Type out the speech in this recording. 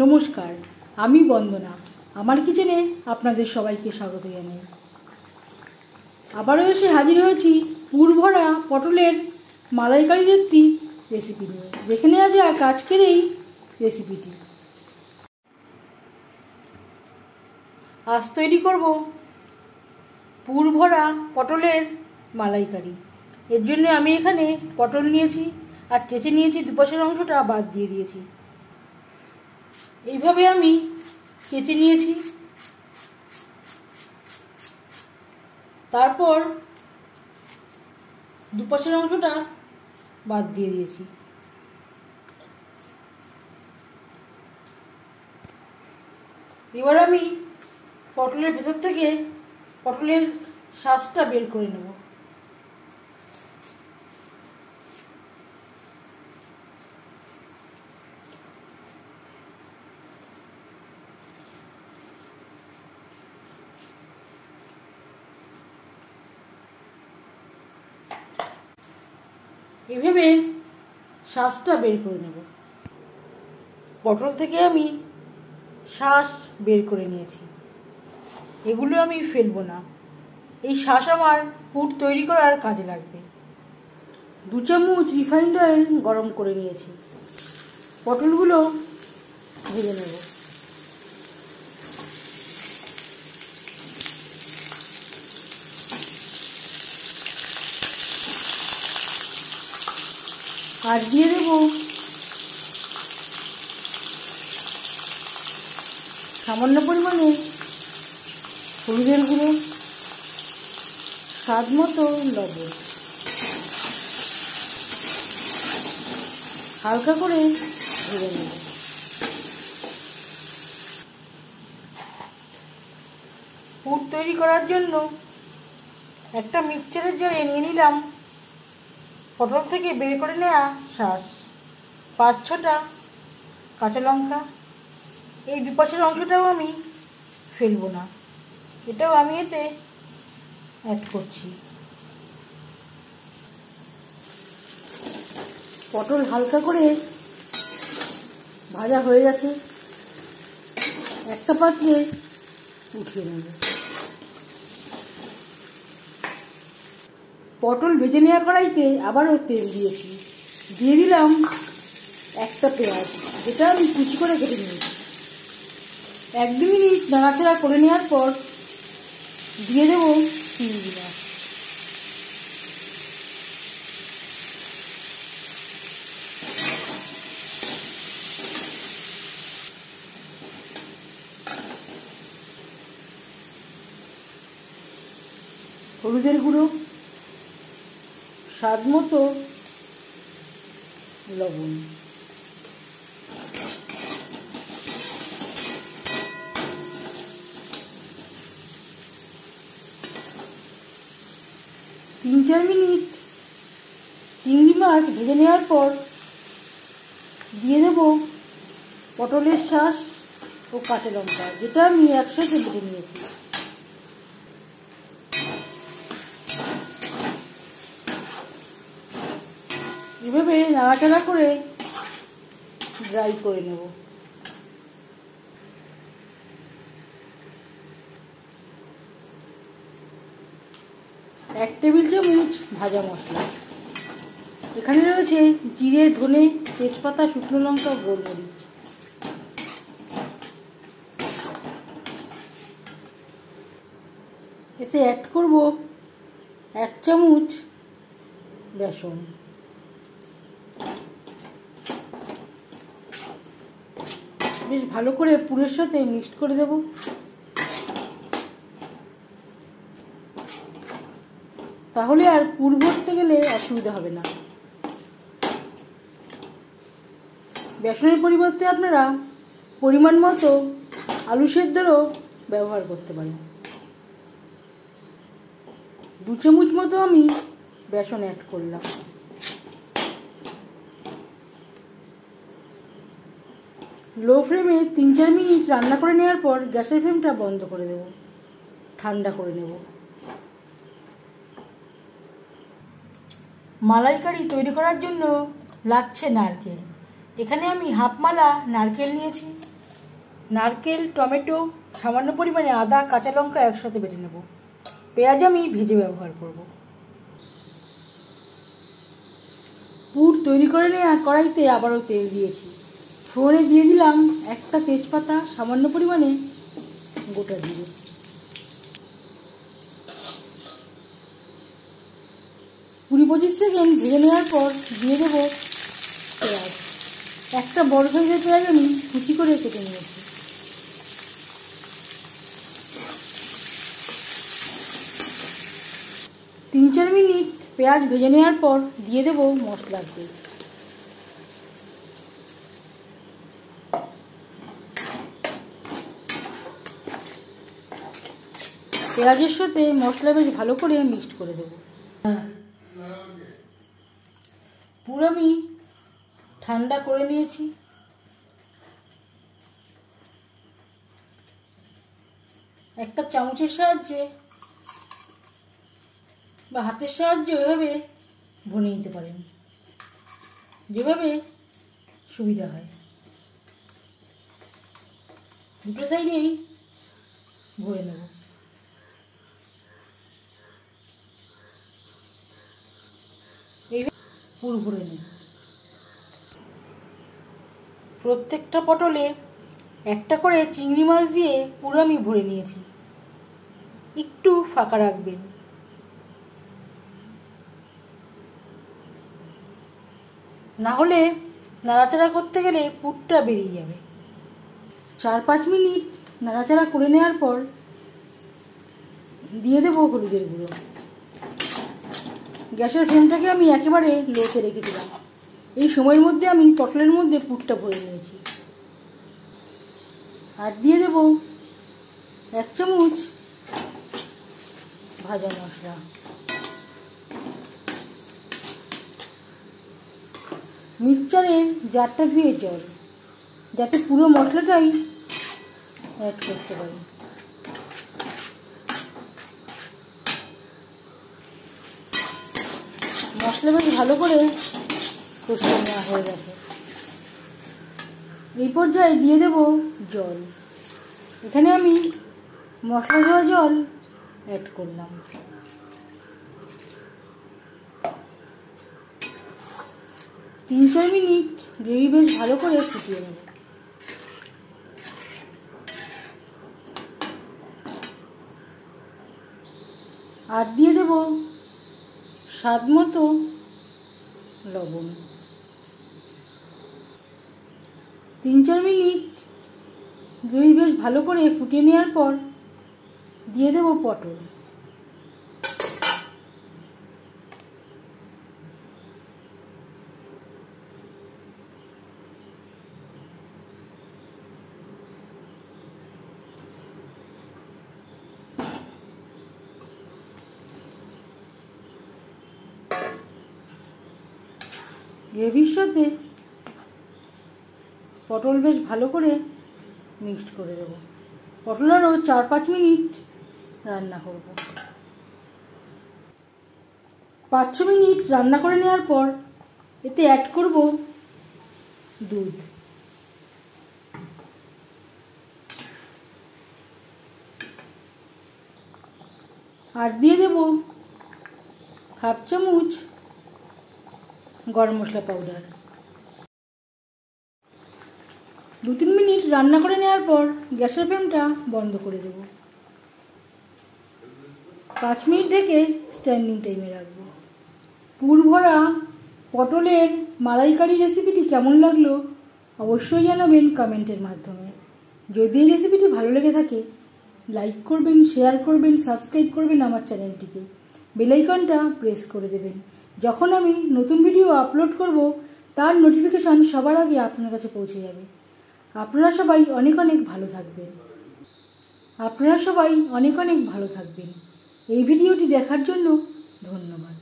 নমস্কার, আমি বন্দনা। আমার কিচেনে আপনাদের সবাইকে স্বাগত জানাই। আবারও এসে হাজির হয়েছি পুর ভরা পটলের মালাইকারির একটি রেসিপি নিয়ে। দেখে নেওয়া যাক আজকের এই রেসিপিটি। আজ তৈরি করব পুর ভরা পটলের মালাইকারি। এর জন্য আমি এখানে পটল নিয়েছি আর চেঁচে নিয়েছি, দুপাশের অংশটা বাদ দিয়ে দিয়েছি। এইভাবে আমি চেঁচে নিয়েছি, তারপর দুপাশের অংশটা বাদ দিয়ে দিয়েছি। এবার আমি পটলের ভেতর থেকে পটলের শাঁসটা বের করে নেব। এভাবে শাঁসটা বের করে নেব। পটল থেকে আমি শাঁস বের করে নিয়েছি, এগুলো আমি ফেলবো না। এই শাঁস আমার পুর তৈরি করার কাজে লাগবে। 2 চামচ রিফাইন্ড অয়েল গরম করে নিয়েছি, পটলগুলো ভেজে নেব। আর দিয়ে দেব সামান্য পরিমাণে হলুদের গুঁড়ো, স্বাদ মতো লবণ, হালকা করে ভেজে নেব। পুর তৈরি করার জন্য একটা মিক্সচারের জারে নিয়ে নিলাম পটল থেকে বের করে নেওয়া শাঁস, 5-6টা কাঁচা লঙ্কা। এই দুপাশের অংশটাও আমি ফেলবো না, এটাও আমি এতে অ্যাড করছি। পটল হালকা করে ভাজা হয়ে গেছে, একটা পাত্রে উঠিয়ে নেব। পটল ভেজে নেওয়া কড়াইতে আবারও তেল দিয়েছি, দিয়ে দিলাম একটা পেঁয়াজ, যেটা আমি কুচি করে কেটে নিয়েছি। 1-2 মিনিট নাড়াচাড়া করে নেওয়ার পর দিয়ে দেবো চিংড়ি মাছ। হলুদের গুঁড়ো, স্বাদ মতো লবণ, তিন 4 মিনিট চিংড়ি মাছ ভেজে নেওয়ার পর দিয়ে দেব পটলের শাঁস ও কাঁচা লঙ্কা, যেটা আমি একসাথে ভেজে নিয়েছি। এভাবে নাড়াচাড়া করে ড্রাই করে নেব। এক টেবিল চামচ ভাজা মশলা, এখানে রয়েছে জিরে, ধনে, তেজপাতা, শুকনো লঙ্কা, গোলমরিচ। এতে অ্যাড করব 1 চামচ বেসন। বেশ ভালো করে পুরের সাথে মিক্সড করে দেব। তাহলে আর পুর ভরতে গেলে অসুবিধা হবে না। বেসনের পরিবর্তে আপনারা পরিমাণ মতো আলু সেদ্ধরও ব্যবহার করতে পারেন। 2 চামচ মতো আমি বেসন অ্যাড করলাম। লো ফ্লেমে 3-4 মিনিট রান্না করে নেওয়ার পর গ্যাসের ফ্লেমটা বন্ধ করে দেব, ঠান্ডা করে নেব। মালাইকারি তৈরি করার জন্য লাগছে নারকেল। এখানে আমি হাফ মালা নারকেল নিয়েছি, নারকেল, টমেটো, সামান্য পরিমাণে আদা, কাঁচা লঙ্কা একসাথে বেটে নেব। পেঁয়াজ আমি ভেজে ব্যবহার করব। পুর তৈরি করে নেওয়া কড়াইতে আবারও তেল দিয়েছি। ফোড়নে দিয়ে দিলাম একটা তেজপাতা, সামান্য পরিমাণে গোটা জিরে। 20-25 সেকেন্ড ভেজে নেওয়ার পর দিয়ে দেবো পেঁয়াজ। একটা বড় সাইজের পেঁয়াজ আমি কুচি করে কেটে নিয়েছি। তিন চার মিনিট পেঁয়াজ ভেজে নেওয়ার পর দিয়ে দেবো মশলার তেল। পেঁয়াজের সাথে মশলা বেশ ভালো করে মিক্সড করে দেবো। পুরো আমি ঠান্ডা করে নিয়েছি। একটা চামচের সাহায্যে বা হাতের সাহায্যে এভাবে ভরে নিতে পারেন, যেভাবে সুবিধা হয়। দুটো সাইডেই ভরে নেব। এইভাবে পুরো ভরে নেব। প্রত্যেকটা পটলে একটা করে চিংড়ি মাছ দিয়ে পুরো আমি ভরে নিয়েছি। একটু ফাঁকা রাখবেন। না হলে নাড়াচাড়া করতে গেলে পুরটা বেরিয়ে যাবে। 4-5 মিনিট নাড়াচাড়া করে নেওয়ার পর দিয়ে দেবো হলুদের গুঁড়ো। গ্যাসের ফ্লেমটাকে আমি একেবারে লোতে রেখেছিলাম। এই সময়ের মধ্যে আমি পটলের মধ্যে পুরটা ভরে নিয়েছি। আর দিয়ে দেবো 1 চামচ ভাজা মশলা। মিক্সচারের জারটা ধুয়ে জল, যাতে পুরো মশলাটাই অ্যাড করতে পারি। মশলা বেশ ভালো করে কষিয়ে নেওয়া হয়ে গেছে। এই পর্যায়ে দিয়ে দেব জল। এখানে আমি মশলা দেওয়া জল অ্যাড করলাম। তিন চার মিনিট গ্রেভি বেশ ভালো করে ফুটিয়ে নেব। আর দিয়ে দেব স্বাদ মতো লবণ। 3-4 মিনিট গ্রেভি বেশ ভালো করে ফুটিয়ে নেওয়ার পর দিয়ে দেব পটল। গ্রেভির সাথে পটল বেশ ভালো করে মিক্সড করে দেবো। পটল আরও 4-5 মিনিট রান্না করব। 5-6 মিনিট রান্না করে নেওয়ার পর এতে অ্যাড করব দুধ। আর দিয়ে দেব 1/2 চামচ গরম মশলা পাউডার। 2-3 মিনিট রান্না করে নেওয়ার পর গ্যাসের ফ্লেমটা বন্ধ করে দেব। 5 মিনিট ঢেকে স্ট্যান্ডিং টাইমে রাখবো। পুর ভরা পটলের মালাইকারি রেসিপিটি কেমন লাগলো অবশ্যই জানাবেন কমেন্টের মাধ্যমে। যদি এই রেসিপিটি ভালো লেগে থাকে লাইক করবেন, শেয়ার করবেন, সাবস্ক্রাইব করবেন আমার চ্যানেলটিকে। বেল আইকনটা প্রেস করে দেবেন। যখন আমি নতুন ভিডিও আপলোড করব তার নোটিফিকেশান সবার আগে আপনার কাছে পৌঁছে যাবে। আপনারা সবাই অনেক অনেক ভালো থাকবেন। এই ভিডিওটি দেখার জন্য ধন্যবাদ।